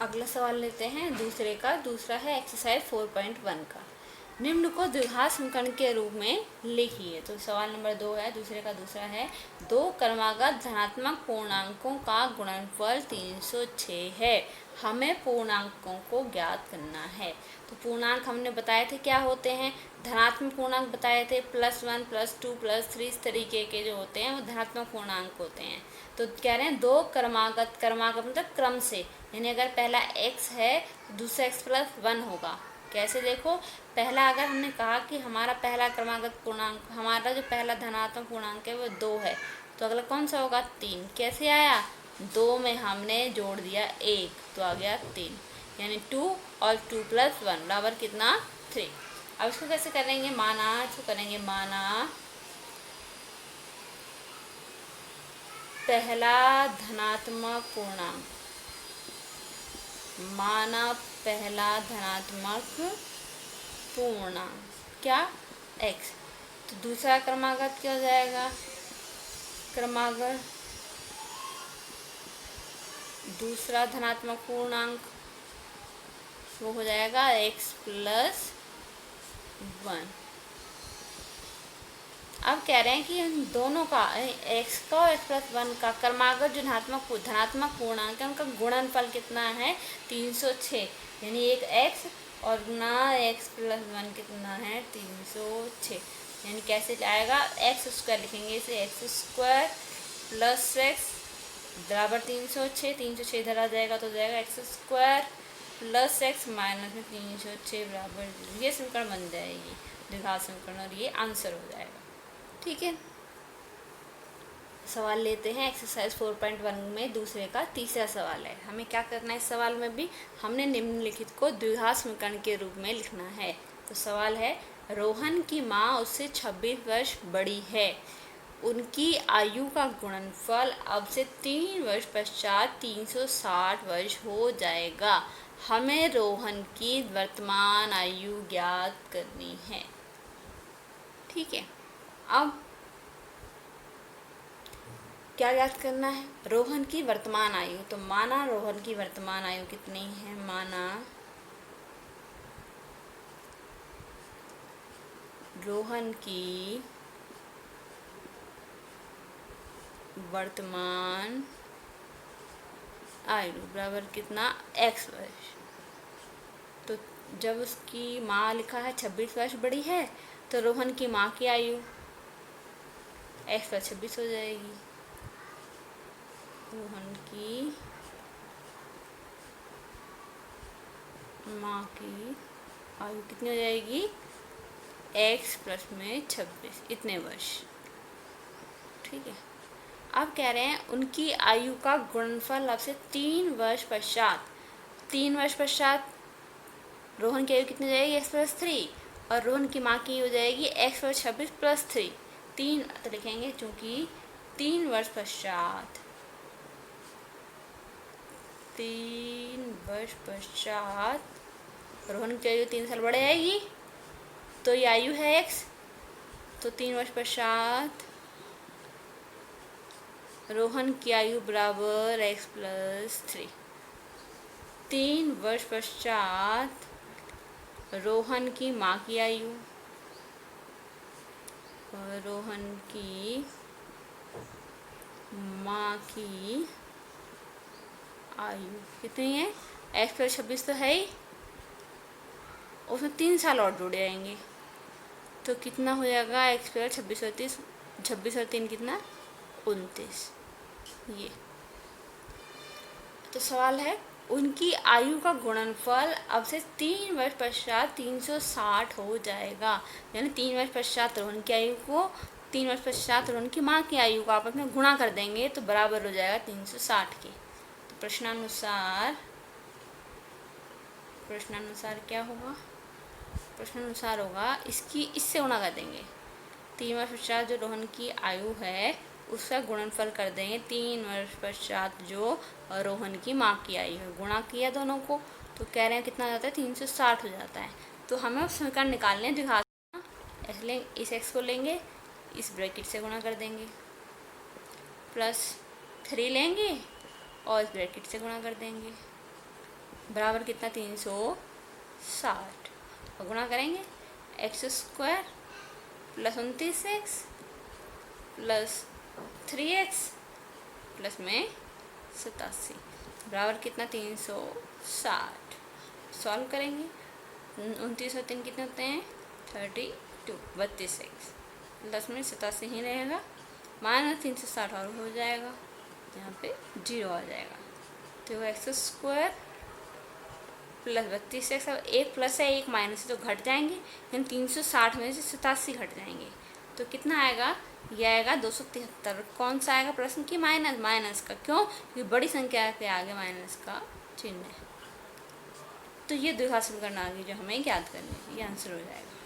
अगला सवाल लेते हैं दूसरे का। दूसरा है एक्सरसाइज 4.1 का। निम्न को द्विघात समीकरण के रूप में लिखिए। तो सवाल नंबर 2 है, दूसरे का दूसरा है, दो क्रमागत धनात्मक पूर्णांकों का गुणनफल 306 है, हमें पूर्णांकों को ज्ञात करना है। तो पूर्णांक हमने बताए थे क्या होते हैं, धनात्मक पूर्णांक बताए थे, +1 +2 +3 इस तरीके के जो होते हैं वो धनात्मक पूर्णांक होते हैं। तो कह रहे हैं दो क्रमागत, क्रमागत मतलब क्रम से, यानी अगर पहला x है दूसरा x+1 होगा। कैसे देखो, पहला अगर हमने कहा कि हमारा पहला क्रमागत पूर्णांक, हमारा जो पहला धनात्मक पूर्णांक है वो 2 है, तो अगला कौन सा होगा 3। कैसे आया, 2 में हमने जोड़ दिया 1 तो आ गया 3, यानी 2 और 2+1 बराबर कितना 3। अब इसको कैसे करेंगे, माना, इसको करेंगे माना पहला धनात्मक पूर्णांक, माना पहला धनात्मक पूर्णांक क्या x, तो दूसरा क्रमागत क्या हो जाएगा, क्रमागत दूसरा धनात्मक पूर्णांक वो हो जाएगा x+1। अब कह रहे हैं कि इन दोनों का, x का और x+1 का क्रमागत जो धनात्मक पूर्णांक है उनका गुणनफल कितना है 306, यानी एक x और गुना x+1 कितना है 306, यानी कैसे आएगा, x² लिखेंगे इसे, x² + x बराबर 306, 306 इधर आ जाएगा तो जाएगा x² + x माइनस में 306 बराबर, ये समीकरण बन जाएगी द्विघात समीकरण और ये आंसर हो जाएगा। ठीक है, सवाल लेते हैं एक्सरसाइज 4.1 में दूसरे का तीसरा सवाल है। हमें क्या करना है, इस सवाल में भी हमने निम्नलिखित को द्विघात समीकरण के रूप में लिखना है। तो सवाल है, रोहन की माँ उससे 26 वर्ष बड़ी है, उनकी आयु का गुणनफल अब से 3 वर्ष पश्चात 360 वर्ष हो जाएगा, हमें रोहन की वर्तमान आयु ज्ञात करनी है। ठीक है, अब क्या ज्ञात करना है, रोहन की वर्तमान आयु। तो माना रोहन की वर्तमान आयु कितनी है, माना रोहन की वर्तमान आयु बराबर कितना x वर्ष। तो जब उसकी माँ लिखा है 26 वर्ष बड़ी है, तो रोहन की माँ की आयु x + 26 हो जाएगी। रोहन की माँ की आयु कितनी हो जाएगी, x + में 26 इतने वर्ष। ठीक है, अब कह रहे हैं उनकी आयु का गुणनफल अब से 3 वर्ष पश्चात, 3 वर्ष पश्चात रोहन की आयु कितनी हो जाएगी x+3, और रोहन की माँ की हो जाएगी x + 26 + 3, 3 तो लिखेंगे क्योंकि 3 वर्ष पश्चात, 3 वर्ष पश्चात रोहन की आयु 3 साल बढ़ जाएगी, तो ये आयु है x, तो 3 वर्ष पश्चात रोहन की आयु बराबर x + 3। 3 वर्ष पश्चात रोहन की माँ की आयु, और रोहन की माँ की आयु कितनी है, x + 26 तो है ही, उसमें 3 साल और जुड़ जाएंगे, तो कितना हो जाएगा x + 26 और 30, 26 और 3 कितना 29। ये तो सवाल है, उनकी आयु का गुणनफल अब से 3 वर्ष पश्चात 360 हो जाएगा, यानी 3 वर्ष पश्चात रोहन की आयु को 3 वर्ष पश्चात रोहन की माँ की आयु को आपस में गुणा कर देंगे तो बराबर हो जाएगा 360 के। तो प्रश्नानुसार क्या होगा, प्रश्नानुसार होगा इससे गुणा कर देंगे, 3 वर्ष पश्चात जो रोहन की आयु है उसका गुणनफल कर देंगे 3 वर्ष पश्चात जो रोहन की माँ की आयु है, गुणा किया दोनों को, तो कह रहे हैं कितना हो जाता है 360 हो जाता है। तो हमें उस समीकरण निकालने हैं द्विघात, इसलिए इस x को लेंगे, इस ब्रैकेट से गुणा कर देंगे, +3 लेंगे और इस ब्रैकेट से गुणा कर देंगे, बराबर कितना 360, और गुणा करेंगे x square plus 29x plus 3x plus में 87, बराबर कितना 360। सॉल्व करेंगे, 29 और 3 कितने होते हैं 32, 32x प्लस में 87 ही रहेगा, माइनस 360 और हो जाएगा, यहाँ पे 0 आ जाएगा। तो एक्स स्क्वायर प्लस 32x, अब एक प्लस है एक माइनस है तो घट जाएंगे, लेकिन 360 में से 87 घट जाएंगे तो कितना आएगा, यह आएगा 273। कौन सा आएगा प्रश्न की माइनस, माइनस का, क्यों, क्योंकि बड़ी संख्या के आगे माइनस का चिन्ह है। तो ये द्विघात समीकरण आ गई जो हमें याद करनी है, ये आंसर हो जाएगा।